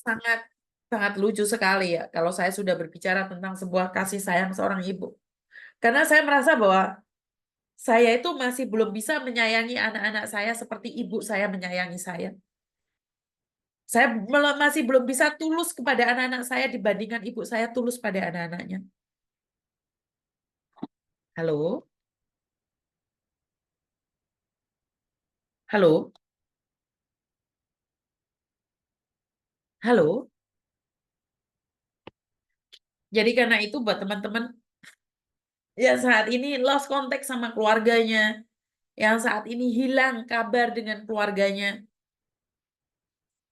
sangat sangat lucu sekali ya kalau saya sudah berbicara tentang sebuah kasih sayang seorang ibu. Karena saya merasa bahwa saya itu masih belum bisa menyayangi anak-anak saya seperti ibu saya menyayangi saya. Saya masih belum bisa tulus kepada anak-anak saya dibandingkan ibu saya tulus pada anak-anaknya. Halo? Halo? Halo? Jadi karena itu buat teman-teman yang saat ini lost contact sama keluarganya, yang saat ini hilang kabar dengan keluarganya,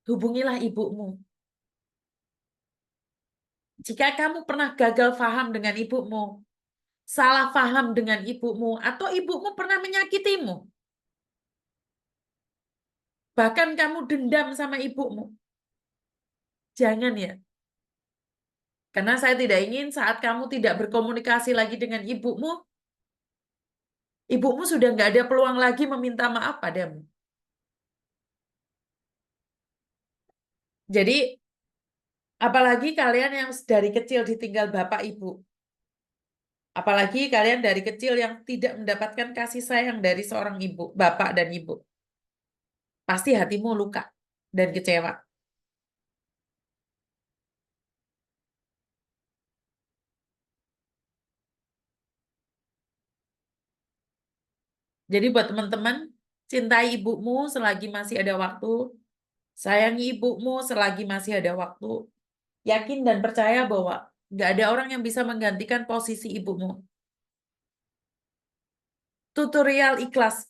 hubungilah ibumu. Jika kamu pernah gagal paham dengan ibumu, salah paham dengan ibumu, atau ibumu pernah menyakitimu, bahkan kamu dendam sama ibumu, jangan ya. Karena saya tidak ingin saat kamu tidak berkomunikasi lagi dengan ibumu, ibumu sudah nggak ada peluang lagi meminta maaf padamu. Jadi, apalagi kalian yang dari kecil ditinggal bapak ibu, apalagi kalian dari kecil yang tidak mendapatkan kasih sayang dari seorang ibu, bapak dan ibu, pasti hatimu luka dan kecewa. Jadi buat teman-teman, cintai ibumu selagi masih ada waktu, sayangi ibumu selagi masih ada waktu, yakin dan percaya bahwa nggak ada orang yang bisa menggantikan posisi ibumu. Tutorial ikhlas.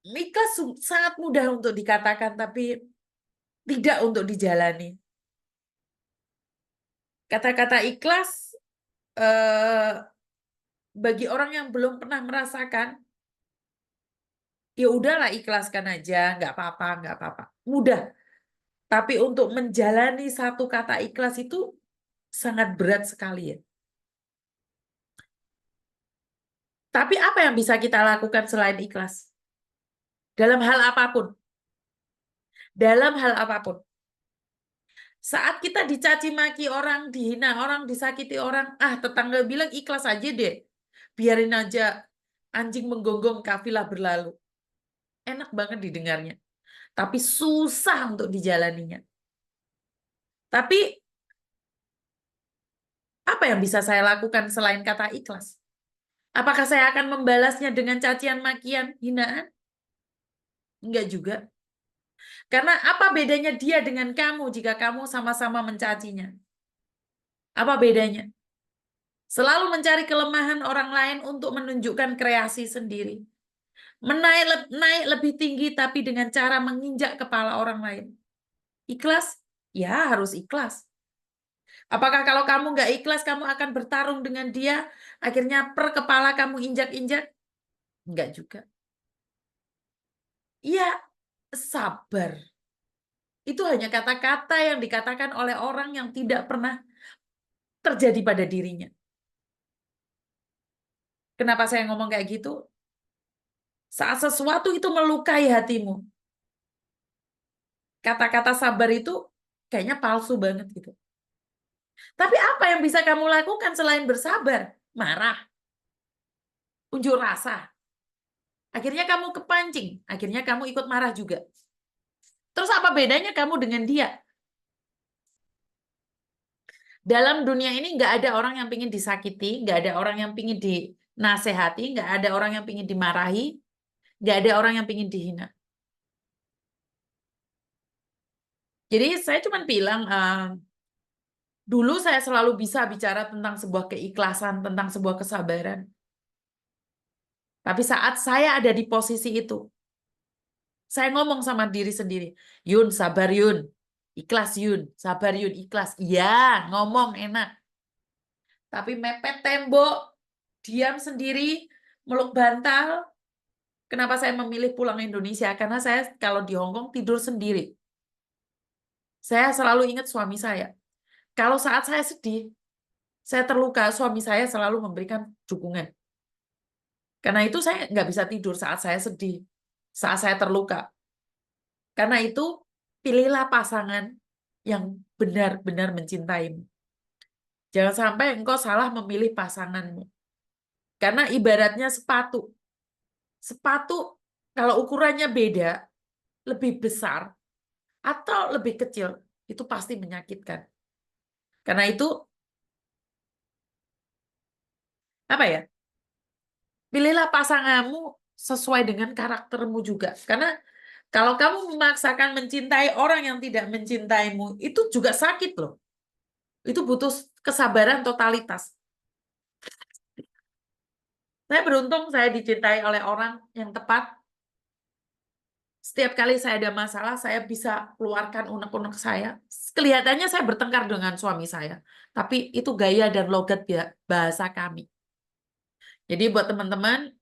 Ikhlas sangat mudah untuk dikatakan, tapi tidak untuk dijalani. Kata-kata ikhlas, eh, bagi orang yang belum pernah merasakan, ya udahlah ikhlaskan aja, nggak apa-apa, nggak apa-apa. Mudah. Tapi untuk menjalani satu kata ikhlas itu sangat berat sekali ya. Tapi apa yang bisa kita lakukan selain ikhlas? Dalam hal apapun. Dalam hal apapun. Saat kita dicaci maki orang, dihina orang, disakiti orang, tetangga bilang ikhlas aja deh. Biarin aja anjing menggonggong kafilah berlalu. Enak banget didengarnya. Tapi susah untuk dijalaninya. Tapi apa yang bisa saya lakukan selain kata ikhlas? Apakah saya akan membalasnya dengan cacian, makian, hinaan? Enggak juga. Karena apa bedanya dia dengan kamu jika kamu sama-sama mencacinya? Apa bedanya? Selalu mencari kelemahan orang lain untuk menunjukkan kreasi sendiri. Naik lebih tinggi tapi dengan cara menginjak kepala orang lain. Ikhlas? Ya harus ikhlas. Apakah kalau kamu nggak ikhlas, kamu akan bertarung dengan dia, akhirnya per kepala kamu injak-injak? Enggak juga. Iya, sabar. Itu hanya kata-kata yang dikatakan oleh orang yang tidak pernah terjadi pada dirinya. Kenapa saya ngomong kayak gitu? Saat sesuatu itu melukai hatimu, kata-kata sabar itu kayaknya palsu banget gitu. Tapi apa yang bisa kamu lakukan selain bersabar? Marah, unjuk rasa. Akhirnya kamu kepancing, akhirnya kamu ikut marah juga. Terus apa bedanya kamu dengan dia? Dalam dunia ini nggak ada orang yang pingin disakiti, nggak ada orang yang pingin dinasehati, nggak ada orang yang pingin dimarahi, nggak ada orang yang pingin dihina. Jadi saya cuma bilang, dulu saya selalu bisa bicara tentang sebuah keikhlasan, tentang sebuah kesabaran. Tapi saat saya ada di posisi itu, saya ngomong sama diri sendiri, Yun, sabar Yun, ikhlas Yun, sabar Yun, ikhlas. Iya, ngomong enak. Tapi mepet tembok, diam sendiri, meluk bantal. Kenapa saya memilih pulang Indonesia? Karena saya kalau di Hong Kong tidur sendiri. Saya selalu ingat suami saya. Kalau saat saya sedih, saya terluka, suami saya selalu memberikan dukungan. Karena itu saya nggak bisa tidur saat saya sedih, saat saya terluka. Karena itu, pilihlah pasangan yang benar-benar mencintaimu. Jangan sampai engkau salah memilih pasanganmu. Karena ibaratnya sepatu. Sepatu kalau ukurannya beda, lebih besar atau lebih kecil, itu pasti menyakitkan. Karena itu, apa ya? Pilihlah pasanganmu sesuai dengan karaktermu juga. Karena kalau kamu memaksakan mencintai orang yang tidak mencintaimu, itu juga sakit loh. Itu butuh kesabaran totalitas. Saya beruntung saya dicintai oleh orang yang tepat. Setiap kali saya ada masalah, saya bisa keluarkan unek-unek saya. Kelihatannya saya bertengkar dengan suami saya. Tapi itu gaya dan logat bahasa kami. Jadi buat teman-teman,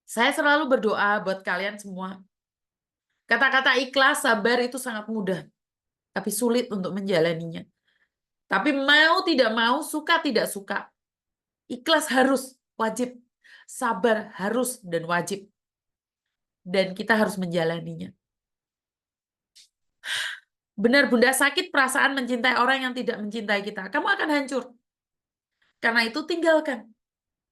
saya selalu berdoa buat kalian semua. Kata-kata ikhlas, sabar itu sangat mudah. Tapi sulit untuk menjalaninya. Tapi mau tidak mau, suka tidak suka. Ikhlas harus, wajib. Sabar harus dan wajib. Dan kita harus menjalaninya. Benar Bunda, sakit perasaan mencintai orang yang tidak mencintai kita. Kamu akan hancur. Karena itu tinggalkan.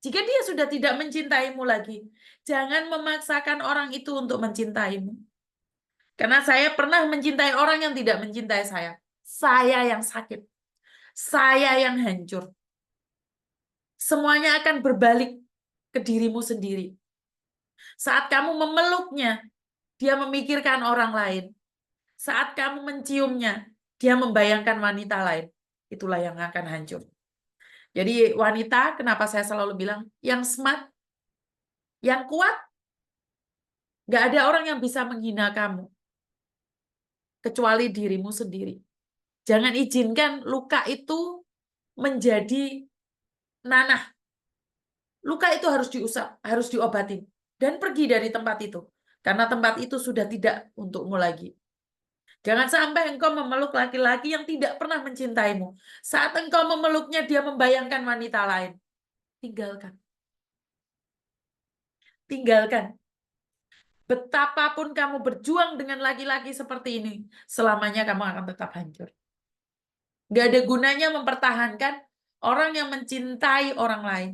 Jika dia sudah tidak mencintaimu lagi, jangan memaksakan orang itu untuk mencintaimu. Karena saya pernah mencintai orang yang tidak mencintai saya. Saya yang sakit. Saya yang hancur. Semuanya akan berbalik ke dirimu sendiri. Saat kamu memeluknya, dia memikirkan orang lain. Saat kamu menciumnya, dia membayangkan wanita lain. Itulah yang akan hancur. Jadi wanita, kenapa saya selalu bilang, yang smart, yang kuat, nggak ada orang yang bisa menghina kamu. Kecuali dirimu sendiri. Jangan izinkan luka itu menjadi nanah. Luka itu harus diusap, harus diobatin. Dan pergi dari tempat itu. Karena tempat itu sudah tidak untukmu lagi. Jangan sampai engkau memeluk laki-laki yang tidak pernah mencintaimu. Saat engkau memeluknya, dia membayangkan wanita lain. Tinggalkan. Tinggalkan. Betapapun kamu berjuang dengan laki-laki seperti ini, selamanya kamu akan tetap hancur. Gak ada gunanya mempertahankan orang yang mencintai orang lain.